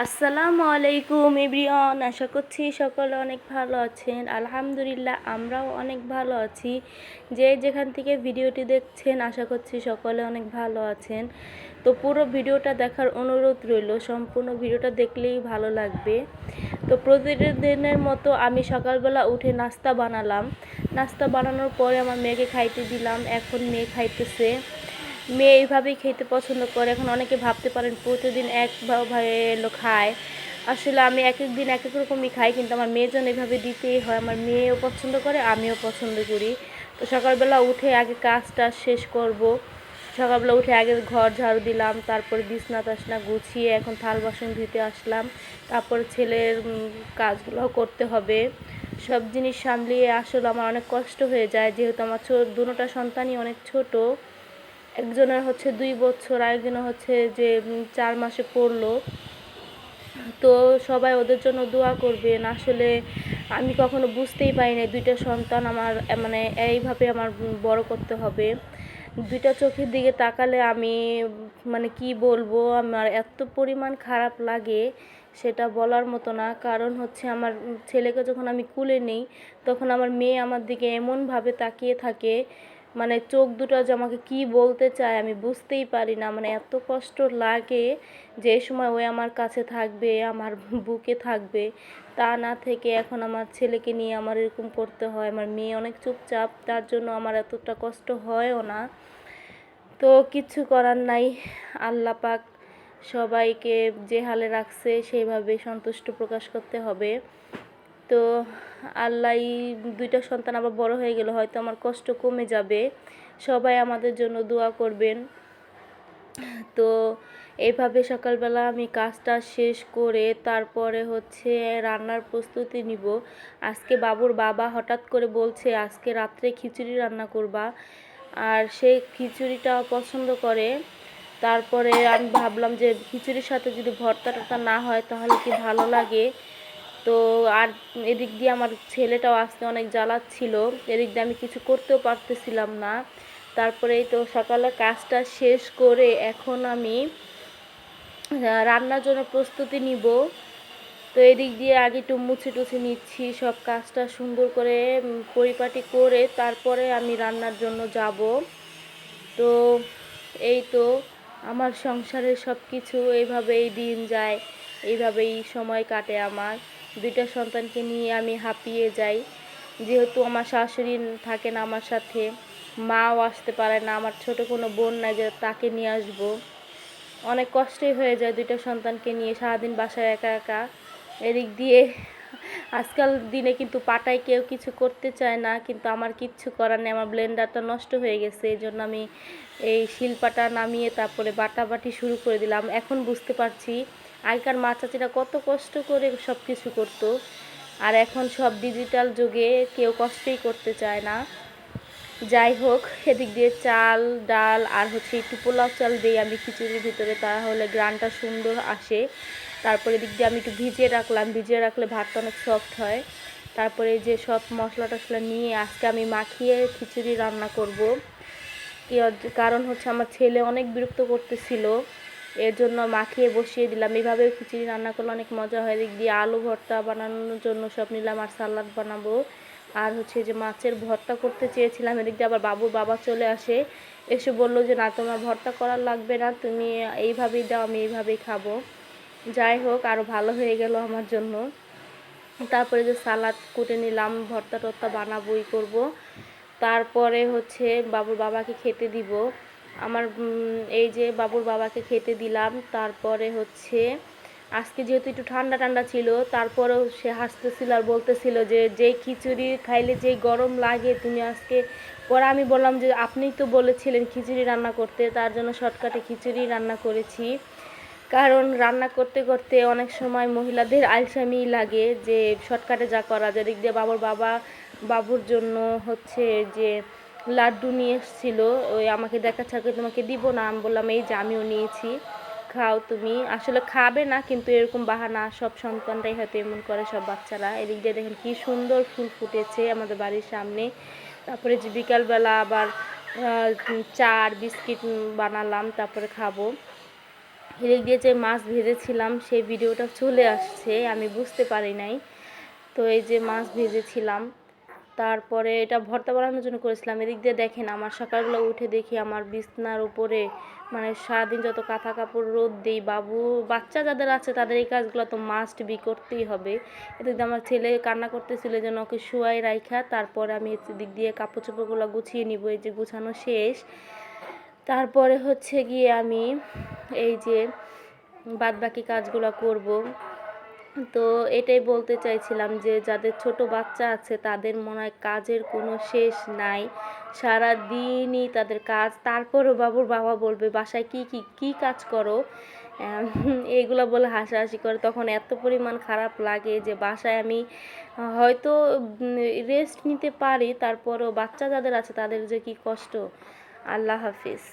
আসসালামু আলাইকুম এভরিওয়ান, আশা করছি সকলে অনেক ভালো আছেন। আলহামদুলিল্লাহ, আমরাও অনেক ভালো আছি। যে যেখান থেকে ভিডিওটি দেখছেন, আশা করছি সকলে অনেক ভালো আছেন। তো পুরো ভিডিওটা দেখার অনুরোধ রইল, সম্পূর্ণ ভিডিওটা দেখলেই ভালো লাগবে। তো প্রতিদিনের মতো আমি সকালবেলা উঠে নাস্তা বানালাম। নাস্তা বানানোর পরে আমার মেয়েকে খাইতে দিলাম। এখন মেয়ে খাইতেছে। মেয়ে এইভাবেই খেতে পছন্দ করে। এখন অনেকে ভাবতে পারেন প্রতিদিন একভাবে এলো খায়। আসলে আমি এক এক দিন এক এক রকমই খাই, কিন্তু আমার মেয়ের জন্য এভাবে দিতেই হয়। আমার মেয়েও পছন্দ করে, আমিও পছন্দ করি। তো সকালবেলা উঠে আগে কাজটা শেষ করব। সকালবেলা উঠে আগে ঘর ঝাড়ু দিলাম, তারপরে বিছনা টাছনা গুছিয়ে এখন থাল বাসন ধুতে আসলাম। তারপরে ছেলের কাজগুলো করতে হবে। সব জিনিস সামলিয়ে আসলে আমার অনেক কষ্ট হয়ে যায়, যেহেতু আমার দুটোটা সন্তানই অনেক ছোট। একজনের হচ্ছে 2 বছর, আরেকজনের হচ্ছে যে 4 মাসে পড়লো। তো সবাই ওদের জন্য দোয়া করবেন। আসলে আমি কখনো বুঝতেই পারি না দুইটা সন্তান আমার মানে এইভাবে আমার বড় করতে হবে। দুইটা চোখের দিকে তাকালে আমি মানে কি বলবো, আমার এত পরিমাণ খারাপ লাগে সেটা বলার মতো না। কারণ হচ্ছে আমার ছেলেকে যখন আমি কুলে নিই, তখন আমার মেয়ে আমার দিকে এমনভাবে তাকিয়ে থাকে, মানে চোখ দুটো যে আমাকে কি বলতে চায় আমি বুঝতেই পারি না। মানে এত কষ্ট লাগে যে সময় ওই আমার কাছে থাকবে, আমার বুকে থাকবে, তা না থেকে এখন আমার ছেলেকে নিয়ে আমার এরকম করতে হয়। আমার মেয়ে অনেক চুপচাপ, তার জন্য আমার এতটা কষ্ট হয়ও না। তো কিচ্ছু করার নাই। আল্লাহ পাক সবাইকে যে হালে রাখছে সেইভাবে সন্তুষ্ট প্রকাশ করতে হবে। তো আল্লাহ দুইটা সন্তান আবার বড় হয়ে গেলে হয়তো আমার কষ্ট কমে যাবে। সবাই আমাদের জন্য দোয়া করবেন। তো এইভাবে সকালবেলা আমি কাজটা শেষ করে তারপরে হচ্ছে রান্নার প্রস্তুতি নিব। আজকে বাবুর বাবা হঠাৎ করে বলছে আজকে রাত্রে খিচুড়ি রান্না করবা, আর সেই খিচুড়িটা পছন্দ করে। তারপরে আমি ভাবলাম যে খিচুড়ির সাথে যদি ভর্তা টর্তা না হয় তাহলে কি ভালো লাগে। তো আর এদিক দিয়ে আমার ছেলেটাও আজকে অনেক জ্বালাচ্ছিল, এদিক দিয়ে আমি কিছু করতেও পারতেছিলাম না। তারপরে এই তো সকালে কাজটা শেষ করে এখন আমি রান্নার জন্য প্রস্তুতি নিব। তো এদিক দিয়ে আগে একটু মুছে টুছে নিচ্ছি, সব কাজটা সুন্দর করে পরিপাটি করে তারপরে আমি রান্নার জন্য যাব। তো এই তো আমার সংসারের সব কিছু এইভাবেই দিন যায়, এইভাবেই সময় কাটে আমার। দুইটা সন্তানকে নিয়ে আমি হাঁপিয়ে যাই, যেহেতু আমার শাশুড়ি থাকে না আমার সাথে, মাও আসতে পারে না, আমার ছোট কোনো বোন নাই যে তাকে নিয়ে আসবো। অনেক কষ্টই হয়ে যায় দুইটা সন্তানকে নিয়ে সারাদিন বাসায় একা একা। এদিক দিয়ে আজকাল দিনে কিন্তু পাটায় কেউ কিছু করতে চায় না, কিন্তু আমার কিচ্ছু করার নেই। আমার ব্লেন্ডারটা নষ্ট হয়ে গেছে, এই জন্য আমি এই শিলপাটা নামিয়ে তারপরে বাটাবাটি শুরু করে দিলাম। এখন বুঝতে পারছি আগেকার মা চাচিরা কত কষ্ট করে সব কিছু করতো, আর এখন সব ডিজিটাল যুগে কেউ কষ্টই করতে চায় না। যাই হোক, এদিক দিয়ে চাল ডাল আর হচ্ছে একটু পোলাও চাল দিই আমি খিচুড়ির ভিতরে, তাহলে গ্রানটা সুন্দর আসে। তারপরে এদিক দিয়ে আমি একটু ভিজিয়ে রাখলাম, ভিজিয়ে রাখলে ভাতটা অনেক সফট হয়। তারপরে যে সব মশলা টশলা নিয়ে আজকে আমি মাখিয়ে খিচুড়ি রান্না করব। কারণ হচ্ছে আমার ছেলে অনেক বিরক্ত করতেছিল, এর জন্য মাখিয়ে বসিয়ে দিলাম। এভাবে খিচুড়ি রান্না করলে অনেক মজা হয়। এদিক দিয়ে আলু ভর্তা বানানোর জন্য সব নিলাম, আর সালাদ বানাবো। আর হচ্ছে যে মাছের ভর্তা করতে চেয়েছিলাম, এদিক দিয়ে আবার বাবুর বাবা চলে আসে, এসে বললো যে না, তোমার ভর্তা করার লাগবে না, তুমি এইভাবেই দাও, আমি এইভাবেই খাবো। যাই হোক, আরও ভালো হয়ে গেল আমার জন্য। তারপরে যে সালাদ কুটে নিলাম, ভর্তা টর্তা বানাবোই করব। তারপরে হচ্ছে বাবুর বাবাকে খেতে দিব। আমার এই যে বাবুর বাবাকে খেতে দিলাম। তারপরে হচ্ছে আজকে যেহেতু একটু ঠান্ডা ঠান্ডা ছিল, তারপরেও সে হাসতেছিল আর বলতেছিল যে যেই খিচুড়ি খাইলে যেই গরম লাগে তুমি আজকে। পরে আমি বললাম যে আপনিই তো বলেছিলেন খিচুড়ি রান্না করতে, তার জন্য শর্টকাটে খিচুড়ি রান্না করেছি। কারণ রান্না করতে করতে অনেক সময় মহিলাদের আলসামি লাগে যে শর্টকাটে যা করা যায়। দিক দিয়ে বাবুর জন্য হচ্ছে যে লাড্ডু নিয়ে এসেছিল, ওই আমাকে দেখাচ্ছে তোমাকে দিব না, আমি বললাম এই যে আমিও নিয়েছি, খাও তুমি। আসলে খাবে না, কিন্তু এরকম বাহানা সব সন্তানরাই হয়তো এমন করে, সব বাচ্চারা। এদিক দিয়ে দেখেন কি সুন্দর ফুল ফুটেছে আমাদের বাড়ির সামনে। তারপরে যে বিকালবেলা আবার চা আর বিস্কিট বানালাম, তারপরে খাবো। এদিক দিয়ে যে মাছ ভেজেছিলাম সেই ভিডিওটা চলে আসছে, আমি বুঝতে পারি নাই। তো এই যে মাছ ভেজেছিলাম, তারপরে এটা ভর্তা বানানোর জন্য করেছিলাম। এদিক দিয়ে দেখেন আমার সকালবেলা উঠে দেখি আমার বিছনার উপরে মানে সারাদিন যত কাঁথা কাপড় রোদ দিই, বাচ্চা যাদের আছে তাদের এই কাজগুলো তো মাস্ট বি করতেই হবে। এদিক দিয়ে আমার ছেলে কান্না করতেছিল যেন ওকে শুয়াই রাইখা তারপরে আমি এদিক দিয়ে কাপড় চোপড়গুলো গুছিয়ে নিব। এই যে গুছানো শেষ, তারপরে হচ্ছে গিয়ে আমি এই যে বাদবাকি কাজগুলো করব। তো এটাই বলতে চাইছিলাম যে যাদের ছোট বাচ্চা আছে তাদের মনে হয় কাজের কোনো শেষ নাই, সারা দিনই তাদের কাজ। তারপরও বাবুর বাবা বলবে বাসায় কি কাজ করো, এইগুলো বলে হাসাহাসি করে। তখন এত পরিমাণ খারাপ লাগে যে বাসায় আমি হয়তো রেস্ট নিতে পারি, তারপরও বাচ্চা যাদের আছে তাদের যে কি কষ্ট। আল্লাহ হাফিজ।